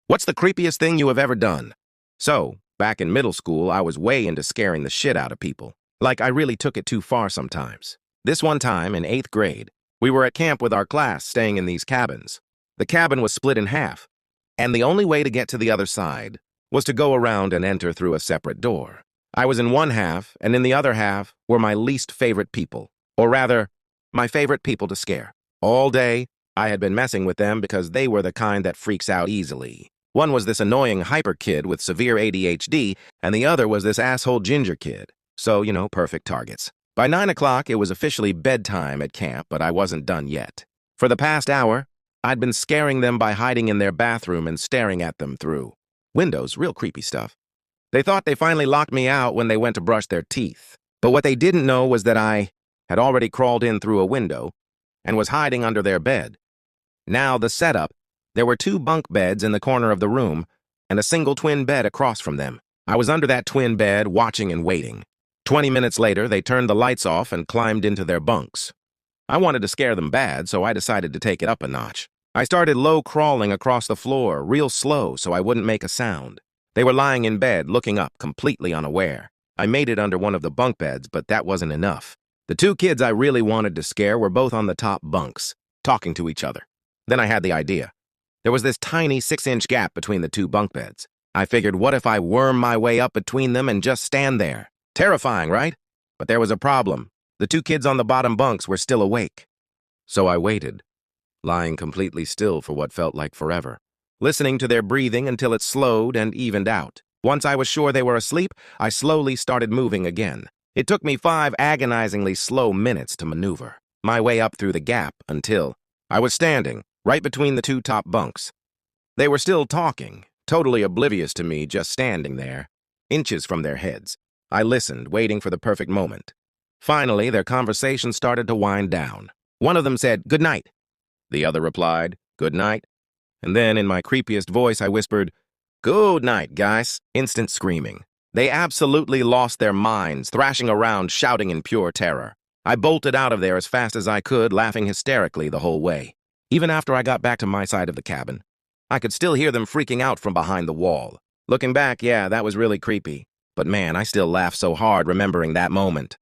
What's the creepiest thing you have ever done? So, back in middle school, I was way into scaring the shit out of people. Like, I really took it too far sometimes. This one time, in 8th grade, we were at camp with our class staying in these cabins. The cabin was split in half, and the only way to get to the other side was to go around and enter through a separate door. I was in one half, and in the other half were my least favorite people, or rather, my favorite people to scare. All day, I had been messing with them because they were the kind that freaks out easily. One was this annoying hyper kid with severe ADHD, and the other was this asshole ginger kid. So, perfect targets. By 9 o'clock, it was officially bedtime at camp, but I wasn't done yet. For the past hour, I'd been scaring them by hiding in their bathroom and staring at them through windows, real creepy stuff. They thought they finally locked me out when they went to brush their teeth. But what they didn't know was that I had already crawled in through a window and was hiding under their bed. Now, the setup: there were 2 bunk beds in the corner of the room and a single twin bed across from them. I was under that twin bed, watching and waiting. 20 minutes later, they turned the lights off and climbed into their bunks. I wanted to scare them bad, so I decided to take it up a notch. I started low crawling across the floor, real slow, so I wouldn't make a sound. They were lying in bed, looking up, completely unaware. I made it under one of the bunk beds, but that wasn't enough. The 2 kids I really wanted to scare were both on the top bunks, talking to each other. Then I had the idea. There was this tiny 6-inch gap between the 2 bunk beds. I figured, what if I worm my way up between them and just stand there? Terrifying, right? But there was a problem. The 2 kids on the bottom bunks were still awake. So I waited, lying completely still for what felt like forever, listening to their breathing until it slowed and evened out. Once I was sure they were asleep, I slowly started moving again. It took me 5 agonizingly slow minutes to maneuver my way up through the gap until I was standing right between the 2 top bunks. They were still talking, totally oblivious to me just standing there, inches from their heads. I listened, waiting for the perfect moment. Finally, their conversation started to wind down. One of them said, "Good night." The other replied, "Good night." And then, in my creepiest voice, I whispered, "Good night, guys." Instant screaming. They absolutely lost their minds, thrashing around, shouting in pure terror. I bolted out of there as fast as I could, laughing hysterically the whole way. Even after I got back to my side of the cabin, I could still hear them freaking out from behind the wall. Looking back, yeah, that was really creepy. But man, I still laugh so hard remembering that moment.